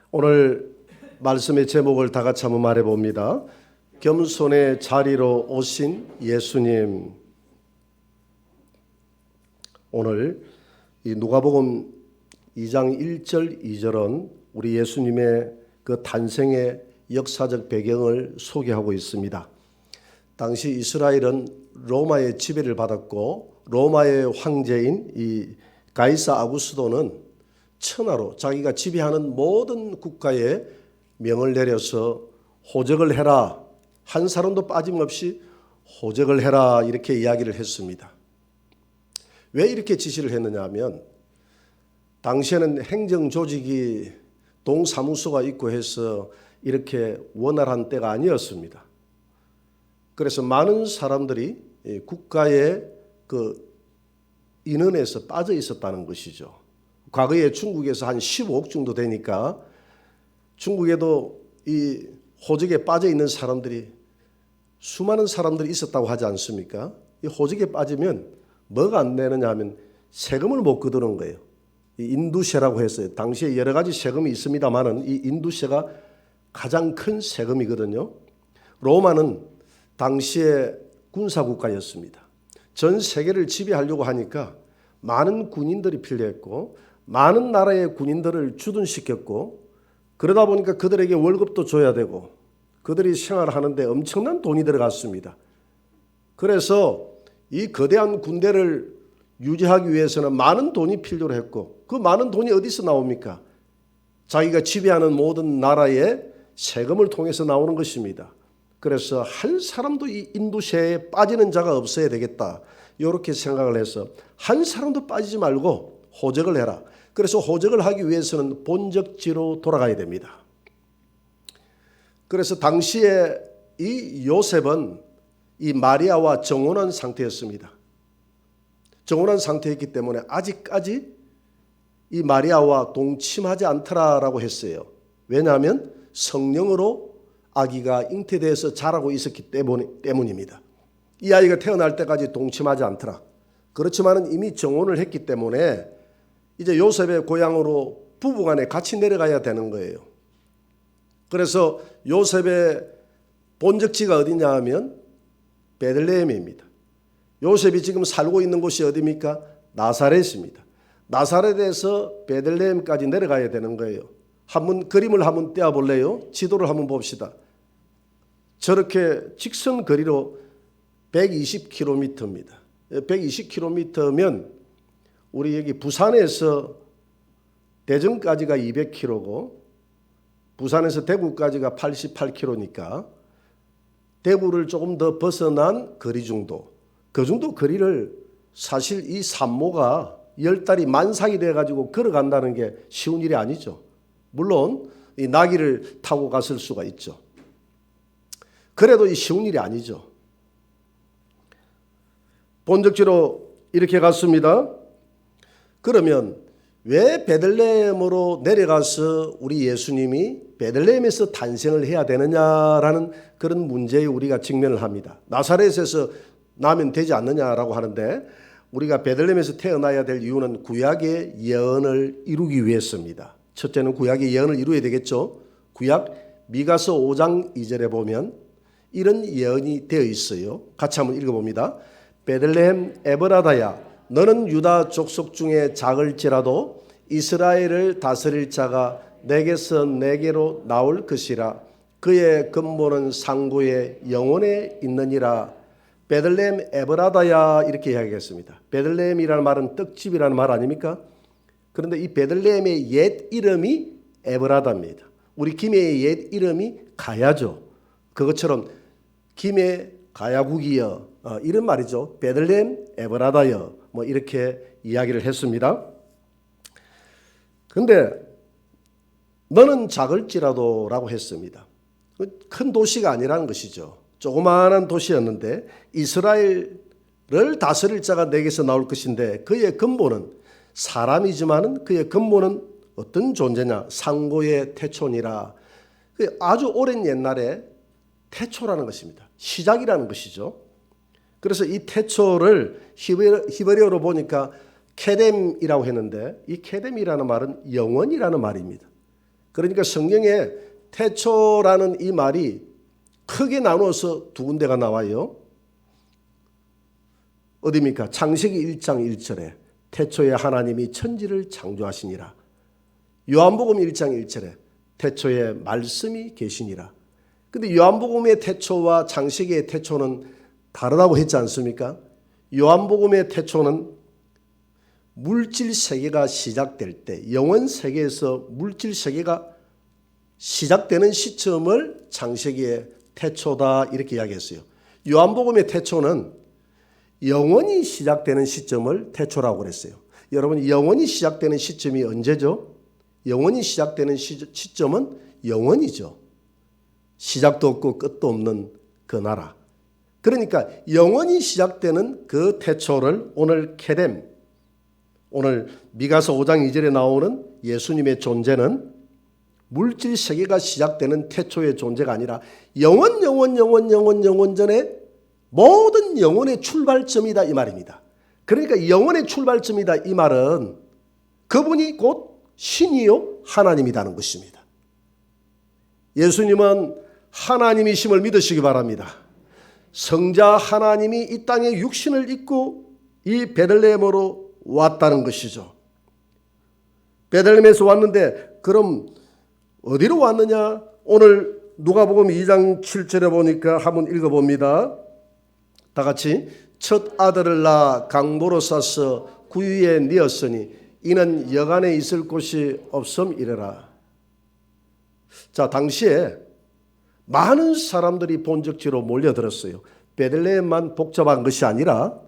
오늘 말씀의 제목을 다 같이 한번 말해봅니다. 겸손의 자리로 오신 예수님. 오늘 이 누가복음 2장 1절 2절은 우리 예수님의 그 탄생의 역사적 배경을 소개하고 있습니다. 당시 이스라엘은 로마의 지배를 받았고 로마의 황제인 이 가이사 아구스도는 천하로 자기가 지배하는 모든 국가에 명을 내려서 호적을 해라. 한 사람도 빠짐없이 호적을 해라. 이렇게 이야기를 했습니다. 왜 이렇게 지시를 했느냐 하면 당시에는 행정조직이 동사무소가 있고 해서 이렇게 원활한 때가 아니었습니다. 그래서 많은 사람들이 국가의 그 인원에서 빠져 있었다는 것이죠. 과거에 중국에서 한 15억 정도 되니까 중국에도 이 호적에 빠져 있는 사람들이 수많은 사람들이 있었다고 하지 않습니까? 이 호적에 빠지면 뭐가 안 되느냐 하면 세금을 못 거두는 거예요. 이 인두세라고 했어요. 당시에 여러 가지 세금이 있습니다만은 이 인두세가 가장 큰 세금이거든요. 로마는 당시에 군사국가였습니다. 전 세계를 지배하려고 하니까 많은 군인들이 필요했고 많은 나라의 군인들을 주둔시켰고 그러다 보니까 그들에게 월급도 줘야 되고 그들이 생활하는데 엄청난 돈이 들어갔습니다. 그래서 이 거대한 군대를 유지하기 위해서는 많은 돈이 필요로 했고 그 많은 돈이 어디서 나옵니까? 자기가 지배하는 모든 나라의 세금을 통해서 나오는 것입니다. 그래서 한 사람도 이 인두세에 빠지는 자가 없어야 되겠다. 이렇게 생각을 해서 한 사람도 빠지지 말고 호적을 해라. 그래서 호적을 하기 위해서는 본적지로 돌아가야 됩니다. 그래서 당시에 이 요셉은 이 마리아와 정혼한 상태였습니다. 정혼한 상태였기 때문에 아직까지 이 마리아와 동침하지 않더라라고 했어요. 왜냐하면 성령으로 아기가 잉태돼서 자라고 있었기 때문입니다. 이 아이가 태어날 때까지 동침하지 않더라. 그렇지만 이미 정혼을 했기 때문에 이제 요셉의 고향으로 부부간에 같이 내려가야 되는 거예요. 그래서 요셉의 본적지가 어디냐 하면 베들레헴입니다. 요셉이 지금 살고 있는 곳이 어디입니까? 나사렛입니다. 나사렛에서 베들레헴까지 내려가야 되는 거예요. 한번 그림을 한번 떼어볼래요? 지도를 한번 봅시다. 저렇게 직선 거리로 120km입니다. 120km면 우리 여기 부산에서 대전까지가 200km고 부산에서 대구까지가 88km니까 대구를 조금 더 벗어난 거리 정도 그 정도 거리를 사실 이 산모가 10달이 만삭이 돼가지고 걸어간다는 게 쉬운 일이 아니죠. 물론 이 나귀를 타고 갔을 수가 있죠. 그래도 이 쉬운 일이 아니죠. 본적지로 이렇게 갔습니다. 그러면 왜 베들레헴으로 내려가서 우리 예수님이 베들레헴에서 탄생을 해야 되느냐라는 그런 문제에 우리가 직면을 합니다. 나사렛에서 나면 되지 않느냐라고 하는데 우리가 베들레헴에서 태어나야 될 이유는 구약의 예언을 이루기 위해서입니다. 첫째는 구약의 예언을 이루어야 되겠죠. 구약 미가서 5장 2절에 보면 이런 예언이 되어 있어요. 같이 한번 읽어봅니다. 베들레헴 에브라다야 너는 유다 족속 중에 작을지라도 이스라엘을 다스릴 자가 내게서 내게로 나올 것이라. 그의 근본은 상고의 영혼에 있느니라. 베들레헴 에브라다야 이렇게 이야기했습니다. 베들레헴이라는 말은 떡집이라는 말 아닙니까? 그런데 이 베들레헴의 옛 이름이 에브라다입니다. 우리 김해의 옛 이름이 가야죠. 그것처럼 김해 가야국이여 이런 말이죠. 베들레헴 에브라다여 뭐 이렇게 이야기를 했습니다. 그런데 너는 작을지라도 라고 했습니다. 큰 도시가 아니라는 것이죠. 조그마한 도시였는데 이스라엘을 다스릴 자가 내게서 나올 것인데 그의 근본은 사람이지만 그의 근본은 어떤 존재냐? 상고의 태초니라. 아주 오랜 옛날에 태초라는 것입니다. 시작이라는 것이죠. 그래서 이 태초를 히브리어로 보니까 케뎀이라고 했는데 이 케뎀이라는 말은 영원이라는 말입니다. 그러니까 성경에 태초라는 이 말이 크게 나누어서 두 군데가 나와요. 어디입니까? 창세기 1장 1절에 태초에 하나님이 천지를 창조하시니라. 요한복음 1장 1절에 태초에 말씀이 계시니라. 근데 요한복음의 태초와 창세기의 태초는 다르다고 했지 않습니까? 요한복음의 태초는 물질 세계가 시작될 때, 영원 세계에서 물질 세계가 시작되는 시점을 창세기의 태초다 이렇게 이야기했어요. 요한복음의 태초는 영원이 시작되는 시점을 태초라고 그랬어요. 여러분, 영원이 시작되는 시점이 언제죠? 영원이 시작되는 시점은 영원이죠. 시작도 없고 끝도 없는 그 나라. 그러니까 영원이 시작되는 그 태초를 오늘 케렘, 오늘 미가서 5장 2절에 나오는 예수님의 존재는 물질 세계가 시작되는 태초의 존재가 아니라 영원 전에 모든 영혼의 출발점이다 이 말입니다. 그러니까 영혼의 출발점이다 이 말은 그분이 곧 신이요 하나님이라는 것입니다. 예수님은 하나님이심을 믿으시기 바랍니다. 성자 하나님이 이 땅에 육신을 입고 이 베들레헴으로 왔다는 것이죠. 베들레헴에서 왔는데 그럼 어디로 왔느냐? 오늘 누가복음 2장 7절에 보니까 한번 읽어봅니다. 다 같이 첫 아들을 낳아 강보로 싸서 구유에 뉘었으니 이는 여간에 있을 곳이 없음이래라. 자, 당시에 많은 사람들이 본적지로 몰려들었어요. 베들레헴만 복잡한 것이 아니라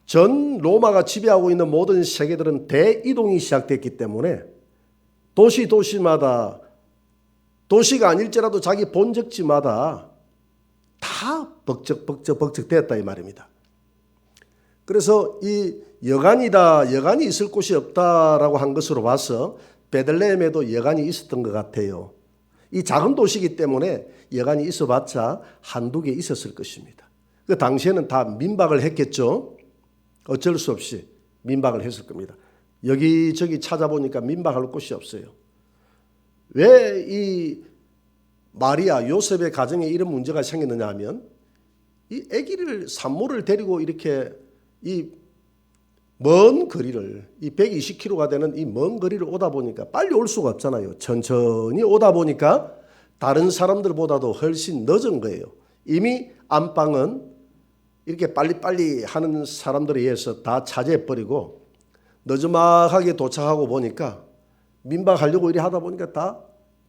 전 로마가 지배하고 있는 모든 세계들은 대이동이 시작됐기 때문에 도시마다 도시가 아닐지라도 자기 본적지마다 다 벅적 됐다 이 말입니다. 그래서 이 여간이 있을 곳이 없다라고 한 것으로 봐서 베들레헴에도 여간이 있었던 것 같아요. 이 작은 도시이기 때문에 여간이 있어봤자 한두 개 있었을 것입니다. 그 당시에는 다 민박을 했겠죠. 어쩔 수 없이 민박을 했을 겁니다. 여기저기 찾아보니까 민박할 곳이 없어요. 왜 이 마리아 요셉의 가정에 이런 문제가 생겼느냐 하면 이 아기를 산모를 데리고 이렇게 이 먼 거리를 이 120km가 되는 이 먼 거리를 오다 보니까 빨리 올 수가 없잖아요. 천천히 오다 보니까 다른 사람들보다도 훨씬 늦은 거예요. 이미 안방은 이렇게 빨리빨리 하는 사람들에 의해서 다 차지해버리고 늦지막하게 도착하고 보니까 민박하려고 이리 하다 보니까 다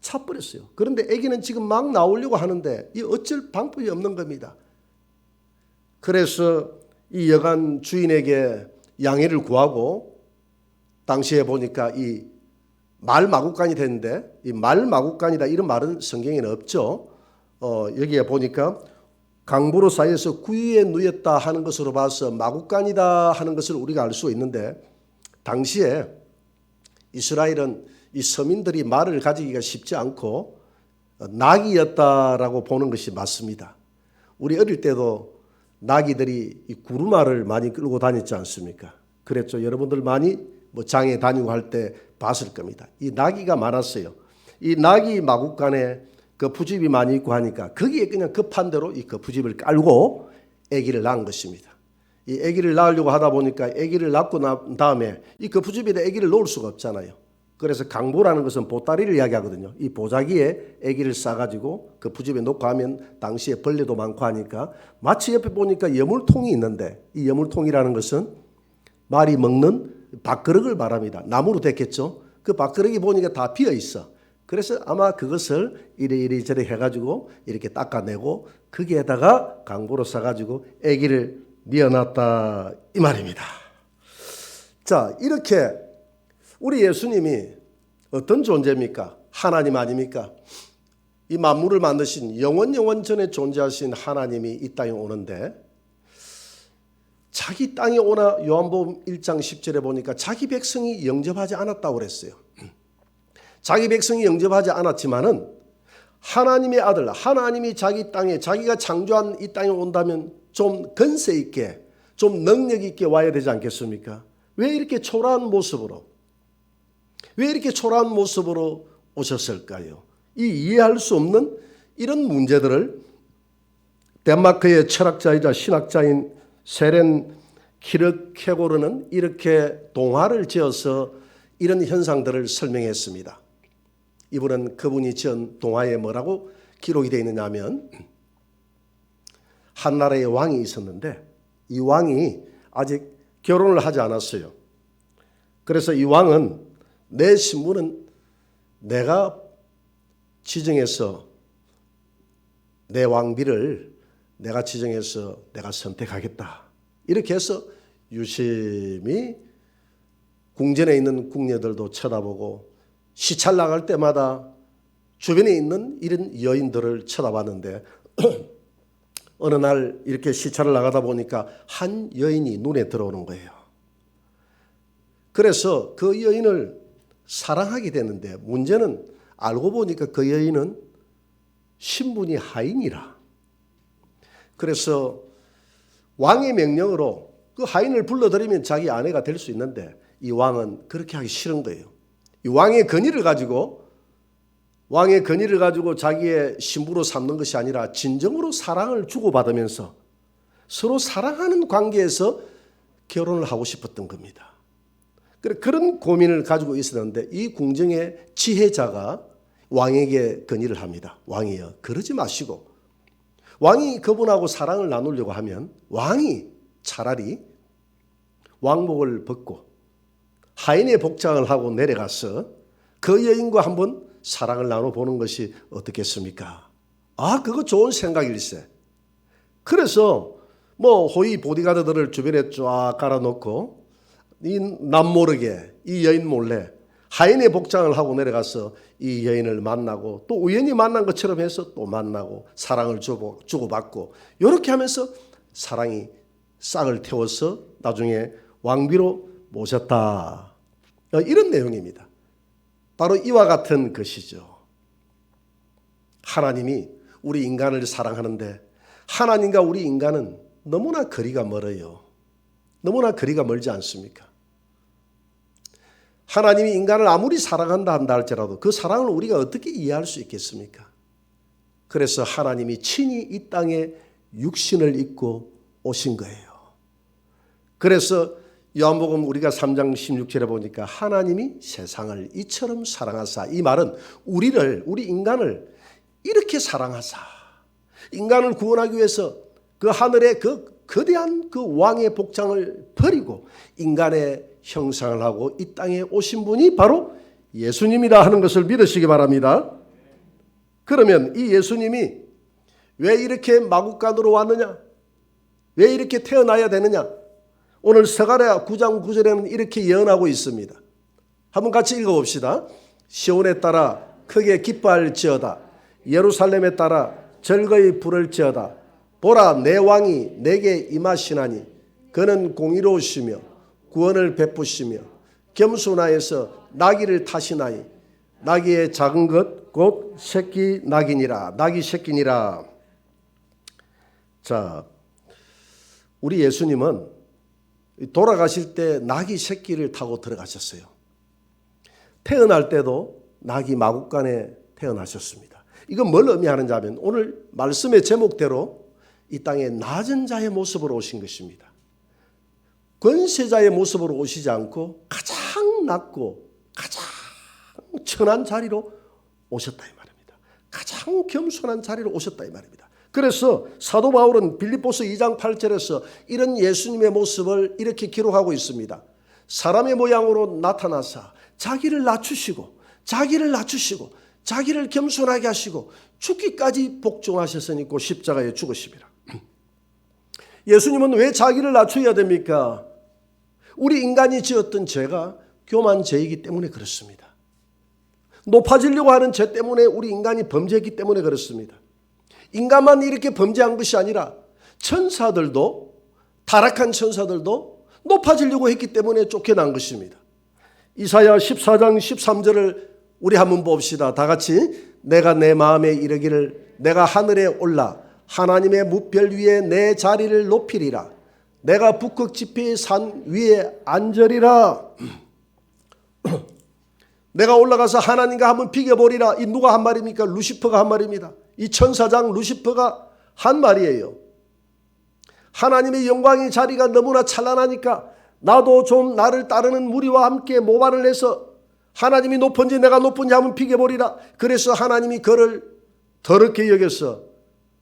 차버렸어요. 그런데 아기는 지금 막 나오려고 하는데 이 어쩔 방법이 없는 겁니다. 그래서 이 여간 주인에게 양해를 구하고 당시에 보니까 이 말마구간이 됐는데 이 말마구간이다 이런 말은 성경에는 없죠. 여기에 보니까 강보로 사이에서 구유에 누였다 하는 것으로 봐서 마구간이다 하는 것을 우리가 알 수 있는데 당시에 이스라엘은 이 서민들이 말을 가지기가 쉽지 않고 낙이었다라고 보는 것이 맞습니다. 우리 어릴 때도 낙이들이 이 구루마를 많이 끌고 다녔지 않습니까? 그랬죠. 여러분들 많이 장에 다니고 할 때 봤을 겁니다. 이 낙이가 많았어요. 이 낙이 마구간에 그 부집이 많이 있고 하니까 거기에 그냥 급한 대로 이 그 부집을 깔고 아기를 낳은 것입니다. 이 아기를 낳으려고 하다 보니까 아기를 낳고 난 다음에 이 그 부집에다 아기를 놓을 수가 없잖아요. 그래서 강보라는 것은 보따리를 이야기하거든요. 이 보자기에 아기를 싸가지고 그 부집에 놓고 하면 당시에 벌레도 많고 하니까 마치 옆에 보니까 여물통이 있는데 이 여물통이라는 것은 말이 먹는 밥그릇을 말합니다. 나무로 됐겠죠. 그 밥그릇이 보니까 다 비어 있어. 그래서 아마 그것을 이리저리 해가지고 이렇게 닦아내고 거기에다가 강보로 싸가지고 아기를 뉘어놨다 이 말입니다. 자, 이렇게 우리 예수님이 어떤 존재입니까? 하나님 아닙니까? 이 만물을 만드신 영원 전에 존재하신 하나님이 이 땅에 오는데 자기 땅에 오나 요한복음 1장 10절에 보니까 자기 백성이 영접하지 않았다고 그랬어요. 자기 백성이 영접하지 않았지만은 하나님의 아들, 하나님이 자기 땅에 자기가 창조한 이 땅에 온다면 좀 건세 있게, 좀 능력 있게 와야 되지 않겠습니까? 왜 이렇게 초라한 모습으로 왜 이렇게 초라한 모습으로 오셨을까요? 이 이해할 수 없는 이런 문제들을 덴마크의 철학자이자 신학자인 세렌 키르케고르는 이렇게 동화를 지어서 이런 현상들을 설명했습니다. 이분은 그분이 지은 동화에 뭐라고 기록이 되어 있느냐 하면, 한 나라의 왕이 있었는데 이 왕이 아직 결혼을 하지 않았어요. 그래서 이 왕은 내 신부는 내가 지정해서, 내 왕비를 내가 지정해서 내가 선택하겠다, 이렇게 해서 유심히 궁전에 있는 궁녀들도 쳐다보고 시찰 나갈 때마다 주변에 있는 이런 여인들을 쳐다봤는데 어느 날 이렇게 시찰을 나가다 보니까 한 여인이 눈에 들어오는 거예요. 그래서 그 여인을 사랑하게 되는데, 문제는 알고 보니까 그 여인은 신분이 하인이라. 그래서 왕의 명령으로 그 하인을 불러들이면 자기 아내가 될 수 있는데 이 왕은 그렇게 하기 싫은 거예요. 이 왕의 권위를 가지고 자기의 신부로 삼는 것이 아니라 진정으로 사랑을 주고받으면서 서로 사랑하는 관계에서 결혼을 하고 싶었던 겁니다. 그런 고민을 가지고 있었는데 이 궁정의 지혜자가 왕에게 건의를 합니다. 왕이여, 그러지 마시고, 왕이 그분하고 사랑을 나누려고 하면 왕이 차라리 왕복을 벗고 하인의 복장을 하고 내려가서 그 여인과 한번 사랑을 나눠보는 것이 어떻겠습니까? 그거 좋은 생각일세. 그래서 호위 보디가드들을 주변에 쫙 깔아놓고 이 남모르게 이 여인 몰래 하인의 복장을 하고 내려가서 이 여인을 만나고, 또 우연히 만난 것처럼 해서 또 만나고 사랑을 주고받고, 이렇게 하면서 사랑이 싹을 태워서 나중에 왕비로 모셨다, 이런 내용입니다. 바로 이와 같은 것이죠. 하나님이 우리 인간을 사랑하는데 하나님과 우리 인간은 너무나 거리가 멀어요. 너무나 거리가 멀지 않습니까? 하나님이 인간을 아무리 사랑한다 한다 할지라도 그 사랑을 우리가 어떻게 이해할 수 있겠습니까? 그래서 하나님이 친히 이 땅에 육신을 입고 오신 거예요. 그래서 요한복음 우리가 3장 16절에 보니까 하나님이 세상을 이처럼 사랑하사, 이 말은 우리 인간을 이렇게 사랑하사, 인간을 구원하기 위해서 그 하늘의 그 거대한 그 왕의 복장을 버리고 인간의 형상을 하고 이 땅에 오신 분이 바로 예수님이다 하는 것을 믿으시기 바랍니다. 그러면 이 예수님이 왜 이렇게 마국간으로 왔느냐? 왜 이렇게 태어나야 되느냐? 오늘 스가랴 9장 9절에는 이렇게 예언하고 있습니다. 한번 같이 읽어봅시다. 시온에 따라 크게 기뻐할지어다. 예루살렘에 따라 즐거이 부를지어다. 보라, 내 왕이 내게 임하시나니 그는 공의로우시며 구원을 베푸시며 겸손하여서 나귀를 타시나니 나귀의 작은 것 곧 새끼 낙이니라. 나귀 새끼니라. 자, 우리 예수님은 돌아가실 때 나귀 새끼를 타고 들어가셨어요. 태어날 때도 나귀 마국간에 태어나셨습니다. 이건 뭘 의미하는지 하면 오늘 말씀의 제목대로 이 땅에 낮은 자의 모습으로 오신 것입니다. 권세자의 모습으로 오시지 않고 가장 낮고 가장 천한 자리로 오셨다 이 말입니다. 가장 겸손한 자리로 오셨다 이 말입니다. 그래서 사도 바울은 빌립보서 2장 8절에서 이런 예수님의 모습을 이렇게 기록하고 있습니다. 사람의 모양으로 나타나사 자기를 낮추시고 자기를 겸손하게 하시고 죽기까지 복종하셨으니 곧 십자가에 죽으심이라. 예수님은 왜 자기를 낮춰야 됩니까? 우리 인간이 지었던 죄가 교만 죄이기 때문에 그렇습니다. 높아지려고 하는 죄 때문에 우리 인간이 범죄했기 때문에 그렇습니다. 인간만 이렇게 범죄한 것이 아니라 천사들도, 타락한 천사들도 높아지려고 했기 때문에 쫓겨난 것입니다. 이사야 14장 13절을 우리 한번 봅시다. 다 같이. 내가 내 마음에 이르기를 내가 하늘에 올라 하나님의 무별 위에 내 자리를 높이리라. 내가 북극 지폐의 산 위에 앉으리라. 내가 올라가서 하나님과 한번 비교보리라. 이 누가 한 말입니까? 루시퍼가 한 말입니다. 이 천사장 루시퍼가 한 말이에요. 하나님의 영광의 자리가 너무나 찬란하니까 나도 좀 나를 따르는 무리와 함께 모반을 해서 하나님이 높은지 내가 높은지 한번 비교보리라. 그래서 하나님이 그를 더럽게 여겨서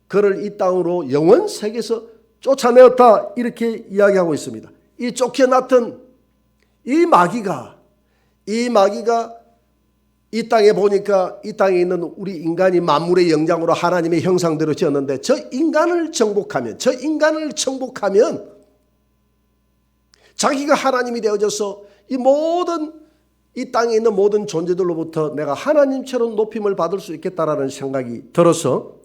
그를 이 땅으로 영원 세계에서 쫓아내었다. 이렇게 이야기하고 있습니다. 이 쫓겨났던 이 마귀가 이 땅에 보니까 이 땅에 있는 우리 인간이 만물의 영장으로 하나님의 형상대로 지었는데 저 인간을 정복하면 자기가 하나님이 되어져서 이 땅에 있는 모든 존재들로부터 내가 하나님처럼 높임을 받을 수 있겠다라는 생각이 들어서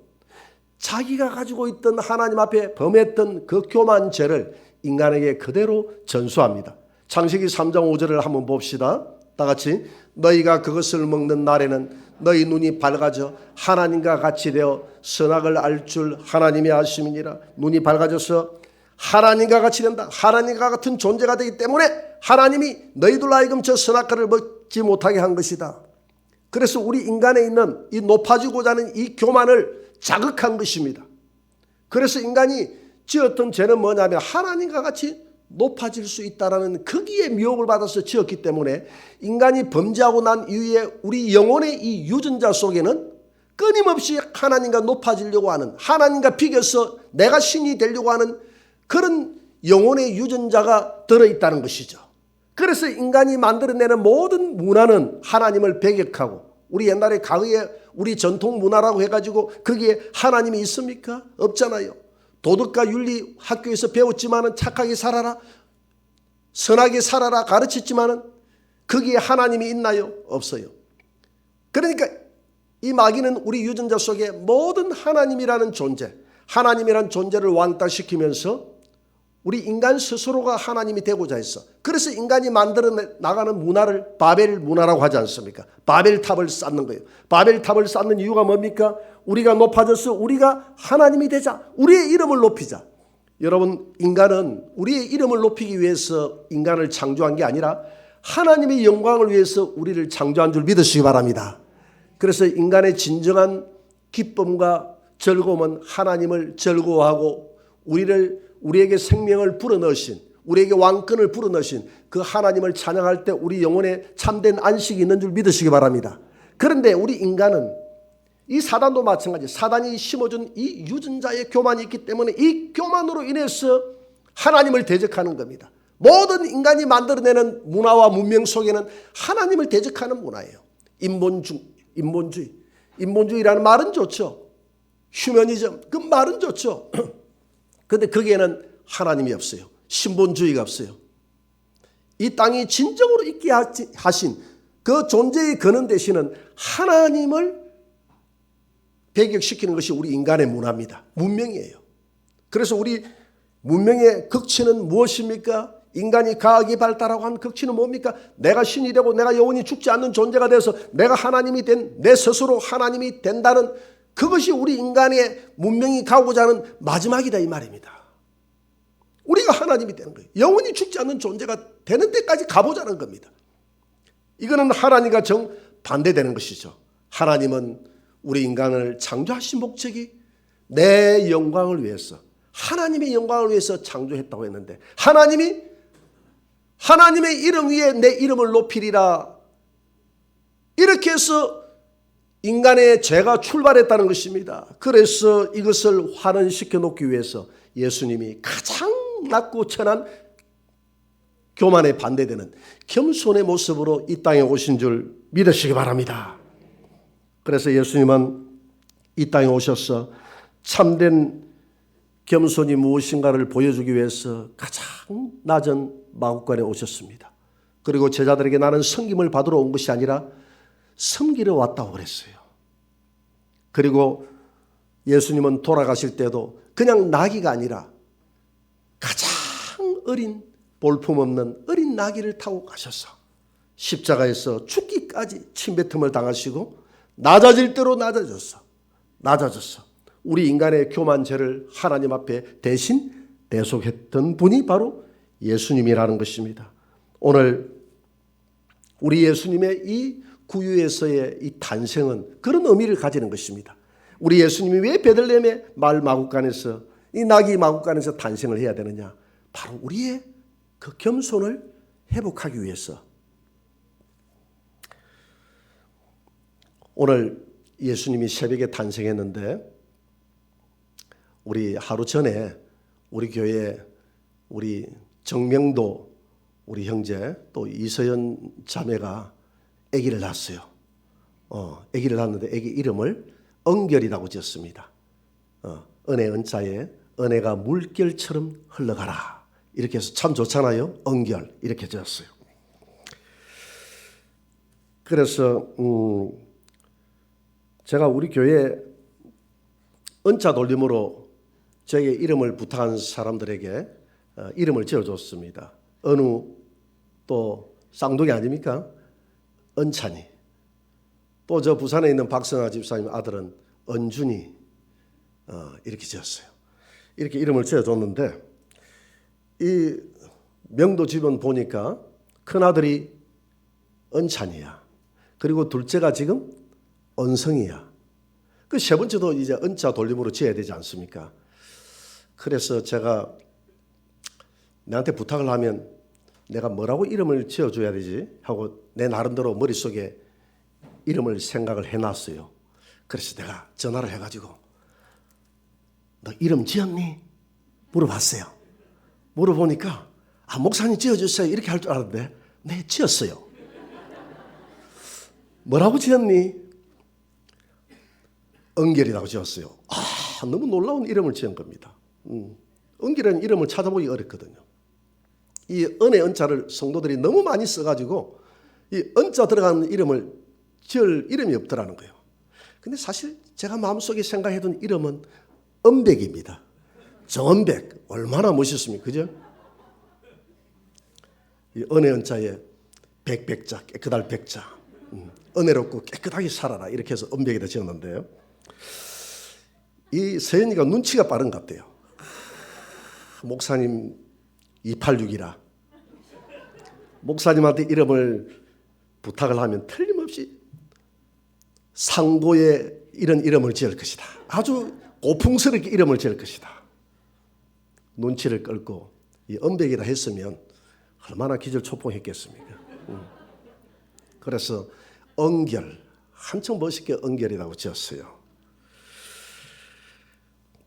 자기가 가지고 있던 하나님 앞에 범했던 그 교만 죄를 인간에게 그대로 전수합니다. 창세기 3장 5절을 한번 봅시다. 다 같이. 너희가 그것을 먹는 날에는 너희 눈이 밝아져 하나님과 같이 되어 선악을 알 줄 하나님이 아심이니라. 눈이 밝아져서 하나님과 같이 된다. 하나님과 같은 존재가 되기 때문에 하나님이 너희들 하여금 저 선악과를 먹지 못하게 한 것이다. 그래서 우리 인간에 있는 이 높아지고자 하는 이 교만을 자극한 것입니다. 그래서 인간이 지었던 죄는 뭐냐면 하나님과 같이 높아질 수 있다라는 거기에 미혹을 받아서 지었기 때문에 인간이 범죄하고 난 이후에 우리 영혼의 이 유전자 속에는 끊임없이 하나님과 높아지려고 하는, 하나님과 비교해서 내가 신이 되려고 하는 그런 영혼의 유전자가 들어있다는 것이죠. 그래서 인간이 만들어내는 모든 문화는 하나님을 배격하고, 우리 옛날에 과거에 우리 전통 문화라고 해가지고 거기에 하나님이 있습니까? 없잖아요. 도덕과 윤리 학교에서 배웠지만은 착하게 살아라, 선하게 살아라 가르쳤지만은 거기에 하나님이 있나요? 없어요. 그러니까 이 마귀는 우리 유전자 속에 모든 하나님이라는 존재, 하나님이라는 존재를 왕따시키면서 우리 인간 스스로가 하나님이 되고자 했어. 그래서 인간이 만들어 나가는 문화를 바벨 문화라고 하지 않습니까? 바벨탑을 쌓는 거예요. 바벨탑을 쌓는 이유가 뭡니까? 우리가 높아져서 우리가 하나님이 되자. 우리의 이름을 높이자. 여러분, 인간은 우리의 이름을 높이기 위해서 인간을 창조한 게 아니라 하나님의 영광을 위해서 우리를 창조한 줄 믿으시기 바랍니다. 그래서 인간의 진정한 기쁨과 즐거움은 하나님을 즐거워하고 우리에게 생명을 불어넣으신, 우리에게 왕권을 불어넣으신 그 하나님을 찬양할 때 우리 영혼에 참된 안식이 있는 줄 믿으시기 바랍니다. 그런데 우리 인간은, 이 사단도 마찬가지, 사단이 심어준 이 유전자의 교만이 있기 때문에 이 교만으로 인해서 하나님을 대적하는 겁니다. 모든 인간이 만들어내는 문화와 문명 속에는 하나님을 대적하는 문화예요. 인본주의라는 말은 좋죠. 휴머니즘, 그 말은 좋죠. 그런데 거기에는 하나님이 없어요. 신본주의가 없어요. 이 땅이 진정으로 있게 하신 그 존재의 근원 되시는 하나님을 배격시키는 것이 우리 인간의 문화입니다. 문명이에요. 그래서 우리 문명의 극치는 무엇입니까? 인간이 과학이 발달하고 한 극치는 뭡니까? 내가 신이 되고 내가 영원히 죽지 않는 존재가 돼서 내가 하나님이 된, 내 스스로 하나님이 된다는, 그것이 우리 인간의 문명이 가고자 하는 마지막이다, 이 말입니다. 우리가 하나님이 되는 거예요. 영원히 죽지 않는 존재가 되는 데까지 가보자는 겁니다. 이거는 하나님과 정반대되는 것이죠. 하나님은 우리 인간을 창조하신 목적이 내 영광을 위해서, 하나님의 영광을 위해서 창조했다고 했는데, 하나님의 이름 위에 내 이름을 높이리라, 이렇게 해서 인간의 죄가 출발했다는 것입니다. 그래서 이것을 환원시켜 놓기 위해서 예수님이 가장 낮고 천한 교만에 반대되는 겸손의 모습으로 이 땅에 오신 줄 믿으시기 바랍니다. 그래서 예수님은 이 땅에 오셔서 참된 겸손이 무엇인가를 보여주기 위해서 가장 낮은 마구간에 오셨습니다. 그리고 제자들에게 나는 섬김을 받으러 온 것이 아니라 섬기러 왔다고 그랬어요. 그리고 예수님은 돌아가실 때도 그냥 나귀가 아니라 가장 어린, 볼품없는 어린 나귀를 타고 가셔서 십자가에서 죽기까지 침뱉음을 당하시고 낮아질 대로 낮아져서 우리 인간의 교만죄를 하나님 앞에 대신 대속했던 분이 바로 예수님이라는 것입니다. 오늘 우리 예수님의 이 구유에서의 이 탄생은 그런 의미를 가지는 것입니다. 우리 예수님이 왜 베들레헴의 말 마구간에서 이 나귀 마구간에서 탄생을 해야 되느냐? 바로 우리의 그 겸손을 회복하기 위해서. 오늘 예수님이 새벽에 탄생했는데 우리 하루 전에 우리 교회 우리 정명도 우리 형제 또 이서연 자매가 아기를 낳았어요. 아기를 낳았는데 아기 이름을 은결이라고 지었습니다. 은혜 은자에 은혜가 물결처럼 흘러가라. 이렇게 해서 참 좋잖아요. 은결 이렇게 지었어요. 그래서 제가 우리 교회 은자 돌림으로 저에게 이름을 부탁한 사람들에게 이름을 지어줬습니다. 은우 또 쌍둥이 아닙니까? 은찬이. 또 저 부산에 있는 박성아 집사님 아들은 은준이 이렇게 지었어요. 이렇게 이름을 지어줬는데 이 명도 집은 보니까 큰아들이 은찬이야. 그리고 둘째가 지금 은성이야. 그 세 번째도 이제 은자 돌림으로 지어야 되지 않습니까? 그래서 제가 내한테 부탁을 하면 내가 뭐라고 이름을 지어줘야 되지 하고 내 나름대로 머릿속에 이름을 생각을 해놨어요. 그래서 내가 전화를 해가지고 너 이름 지었니? 물어봤어요. 물어보니까 목사님 지어주세요 이렇게 할 줄 알았는데 네 지었어요. 뭐라고 지었니? 은결이라고 지었어요. 너무 놀라운 이름을 지은 겁니다. 은결이라는 이름을 찾아보기 어렵거든요. 이 은혜 은자를 성도들이 너무 많이 써가지고 이 은자 들어가는 이름을 지을 이름이 없더라는 거예요. 근데 사실 제가 마음속에 생각해둔 이름은 은백입니다. 정은백 얼마나 멋있습니까? 그죠? 이 은혜 은자에 백자 깨끗할 백자 은혜롭고 깨끗하게 살아라 이렇게 해서 은백에다 지었는데요. 이 서연이가 눈치가 빠른 것 같아요. 목사님 286이라 목사님한테 이름을 부탁을 하면 틀림없이 상고에 이런 이름을 지을 것이다. 아주 고풍스럽게 이름을 지을 것이다. 눈치를 끌고 이 은백이라 했으면 얼마나 기절초풍했겠습니까? 그래서 은결 한층 멋있게 은결이라고 지었어요.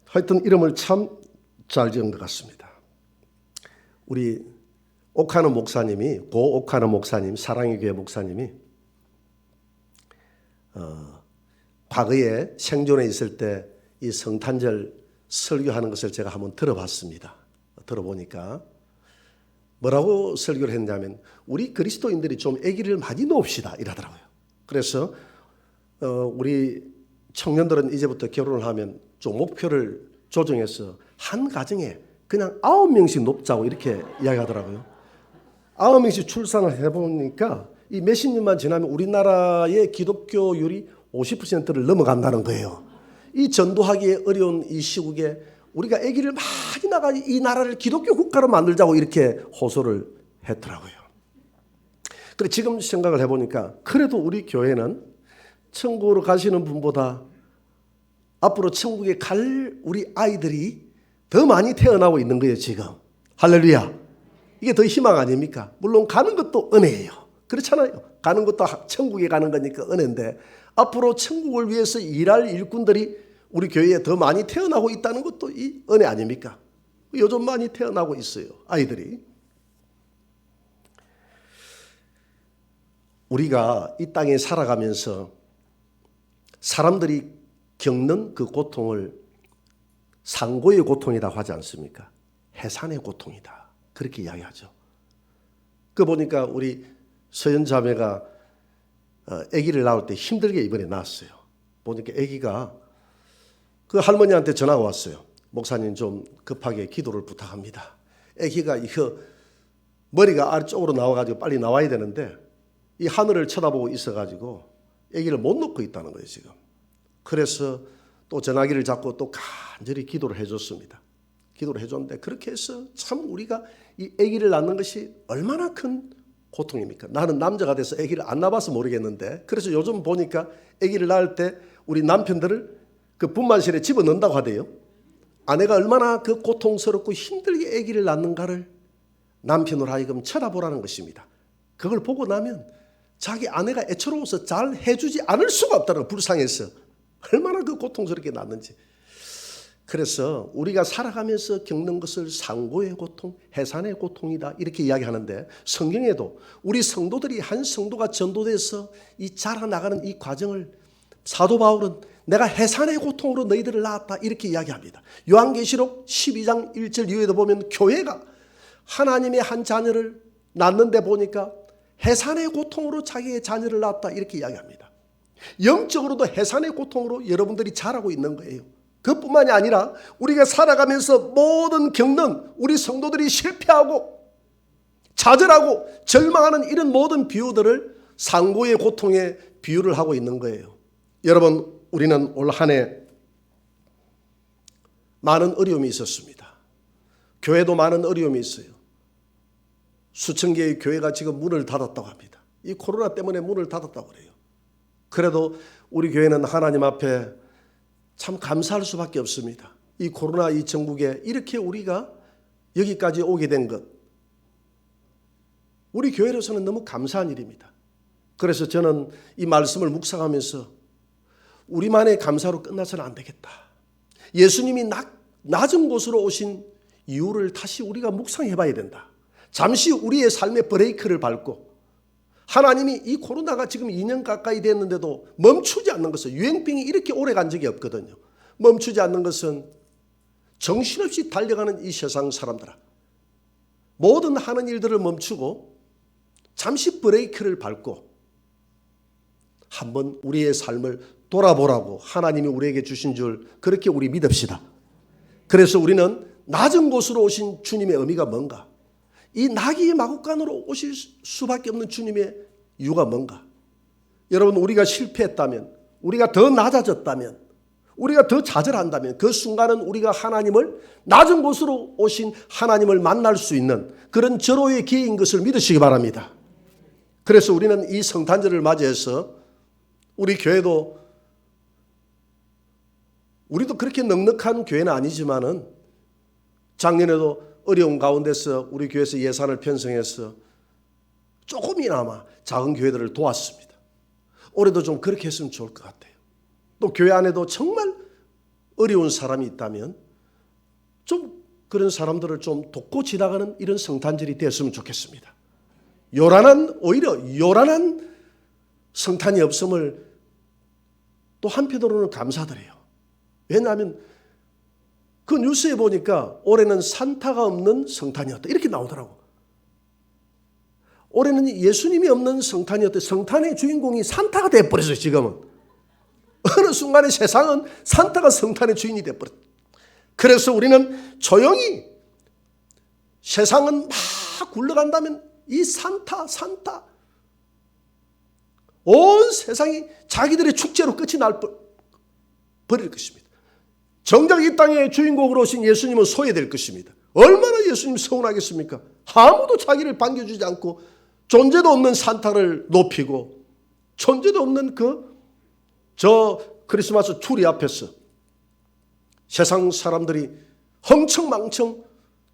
하여튼 이름을 참 잘 지은 것 같습니다. 우리 옥하는 목사님이 고 옥하는 목사님 사랑의 교회 목사님이 과거에 생존에 있을 때 이 성탄절 설교하는 것을 제가 한번 들어봤습니다. 들어보니까 뭐라고 설교를 했냐면 우리 그리스도인들이 좀 아기를 많이 놓읍시다 이러더라고요. 그래서 우리 청년들은 이제부터 결혼을 하면 좀 목표를 조정해서 한 가정에 그냥 9명씩 높자고 이렇게 이야기하더라고요. 9명씩 출산을 해보니까 이 몇십 년만 지나면 우리나라의 기독교율이 50%를 넘어간다는 거예요. 이 전도하기 어려운 이 시국에 우리가 아기를 많이 낳아 이 나라를 기독교 국가로 만들자고 이렇게 호소를 했더라고요. 그래 지금 생각을 해보니까 그래도 우리 교회는 천국으로 가시는 분보다 앞으로 천국에 갈 우리 아이들이 더 많이 태어나고 있는 거예요 지금. 할렐루야. 이게 더 희망 아닙니까? 물론 가는 것도 은혜예요. 그렇잖아요. 가는 것도 천국에 가는 거니까 은혜인데 앞으로 천국을 위해서 일할 일꾼들이 우리 교회에 더 많이 태어나고 있다는 것도 이 은혜 아닙니까? 요즘 많이 태어나고 있어요. 아이들이. 우리가 이 땅에 살아가면서 사람들이 겪는 그 고통을 상고의 고통이라고 하지 않습니까? 해산의 고통이다. 그렇게 이야기하죠. 그 보니까 우리 서연 자매가 아기를 낳을 때 힘들게 이번에 낳았어요. 보니까 아기가 그 할머니한테 전화가 왔어요. 목사님 좀 급하게 기도를 부탁합니다. 아기가 이거 머리가 아래쪽으로 나와가지고 빨리 나와야 되는데 이 하늘을 쳐다보고 있어가지고 아기를 못 놓고 있다는 거예요 지금. 그래서 또 전화기를 잡고 또 간절히 기도를 해줬습니다. 기도를 해줬는데 그렇게 해서 참 우리가 이 아기를 낳는 것이 얼마나 큰 고통입니까? 나는 남자가 돼서 아기를 안 낳아봐서 모르겠는데, 그래서 요즘 보니까 아기를 낳을 때 우리 남편들을 그 분만실에 집어넣는다고 하대요. 아내가 얼마나 그 고통스럽고 힘들게 아기를 낳는가를 남편으로 하여금 쳐다보라는 것입니다. 그걸 보고 나면 자기 아내가 애처로워서 잘 해주지 않을 수가 없다는, 불쌍해서 얼마나 그 고통스럽게 낳는지. 그래서 우리가 살아가면서 겪는 것을 상고의 고통, 해산의 고통이다 이렇게 이야기하는데, 성경에도 우리 성도들이 한 성도가 전도돼서 이 자라나가는 이 과정을 사도 바울은 내가 해산의 고통으로 너희들을 낳았다 이렇게 이야기합니다. 요한계시록 12장 1절 이후에도 보면 교회가 하나님의 한 자녀를 낳는데 보니까 해산의 고통으로 자기의 자녀를 낳았다 이렇게 이야기합니다. 영적으로도 해산의 고통으로 여러분들이 자라고 있는 거예요. 그뿐만이 아니라 우리가 살아가면서 모든 겪는 우리 성도들이 실패하고 좌절하고 절망하는 이런 모든 비유들을 상고의 고통에 비유를 하고 있는 거예요. 여러분, 우리는 올 한 해 많은 어려움이 있었습니다. 교회도 많은 어려움이 있어요. 수천 개의 교회가 지금 문을 닫았다고 합니다. 이 코로나 때문에 문을 닫았다고 그래요. 그래도 우리 교회는 하나님 앞에 참 감사할 수밖에 없습니다. 이 코로나 이 전국에 이렇게 우리가 여기까지 오게 된 것, 우리 교회로서는 너무 감사한 일입니다. 그래서 저는 이 말씀을 묵상하면서 우리만의 감사로 끝나서는 안 되겠다. 예수님이 낮은 곳으로 오신 이유를 다시 우리가 묵상해 봐야 된다. 잠시 우리의 삶의 브레이크를 밟고, 하나님이 이 코로나가 지금 2년 가까이 됐는데도 멈추지 않는 것은, 유행병이 이렇게 오래 간 적이 없거든요. 멈추지 않는 것은 정신없이 달려가는 이 세상 사람들아, 모든 하는 일들을 멈추고 잠시 브레이크를 밟고 한번 우리의 삶을 돌아보라고 하나님이 우리에게 주신 줄 그렇게 우리 믿읍시다. 그래서 우리는 낮은 곳으로 오신 주님의 의미가 뭔가, 이 나귀의 마구간으로 오실 수밖에 없는 주님의 이유가 뭔가. 여러분, 우리가 실패했다면, 우리가 더 낮아졌다면, 우리가 더 좌절한다면 그 순간은 우리가 하나님을, 낮은 곳으로 오신 하나님을 만날 수 있는 그런 절호의 기회인 것을 믿으시기 바랍니다. 그래서 우리는 이 성탄절을 맞이해서 우리 교회도, 우리도 그렇게 넉넉한 교회는 아니지만은 작년에도 어려운 가운데서 우리 교회에서 예산을 편성해서 조금이나마 작은 교회들을 도왔습니다. 올해도 좀 그렇게 했으면 좋을 것 같아요. 또 교회 안에도 정말 어려운 사람이 있다면 좀 그런 사람들을 좀 돕고 지나가는 이런 성탄절이 되었으면 좋겠습니다. 오히려 요란한 성탄이 없음을 또 한편으로는 감사드려요. 왜냐하면 그 뉴스에 보니까 올해는 산타가 없는 성탄이었다 이렇게 나오더라고. 올해는 예수님이 없는 성탄이었다. 성탄의 주인공이 산타가 되어버렸어요. 지금은 어느 순간에 세상은 산타가 성탄의 주인이 되어버렸다. 그래서 우리는 조용히, 세상은 막 굴러간다면 이 산타 온 세상이 자기들의 축제로 끝이 버릴 것입니다. 정작 이 땅의 주인공으로 오신 예수님은 소외될 것입니다. 얼마나 예수님 서운하겠습니까? 아무도 자기를 반겨주지 않고 존재도 없는 산타를 높이고, 존재도 없는 저 크리스마스 추리 앞에서 세상 사람들이 흥청망청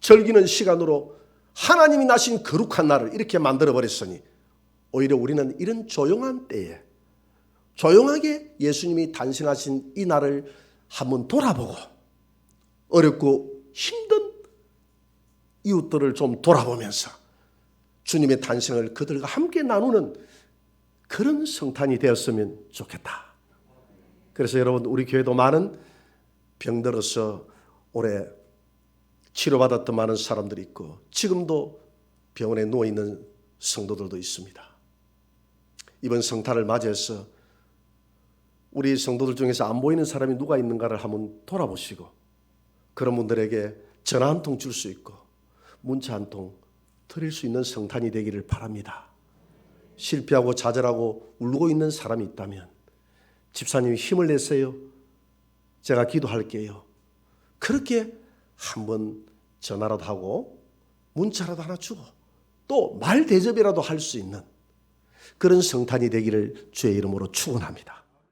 즐기는 시간으로 하나님이 나신 거룩한 날을 이렇게 만들어버렸으니, 오히려 우리는 이런 조용한 때에 조용하게 예수님이 탄생하신 이 날을 한번 돌아보고, 어렵고 힘든 이웃들을 좀 돌아보면서 주님의 탄생을 그들과 함께 나누는 그런 성탄이 되었으면 좋겠다. 그래서 여러분, 우리 교회도 많은 병들어서 올해 치료받았던 많은 사람들이 있고, 지금도 병원에 누워있는 성도들도 있습니다. 이번 성탄을 맞이해서 우리 성도들 중에서 안 보이는 사람이 누가 있는가를 한번 돌아보시고, 그런 분들에게 전화 한 통 줄 수 있고 문자 한 통 드릴 수 있는 성탄이 되기를 바랍니다. 실패하고 좌절하고 울고 있는 사람이 있다면, 집사님이 힘을 내세요, 제가 기도할게요, 그렇게 한번 전화라도 하고 문자라도 하나 주고 또 말 대접이라도 할 수 있는 그런 성탄이 되기를 주의 이름으로 축원합니다.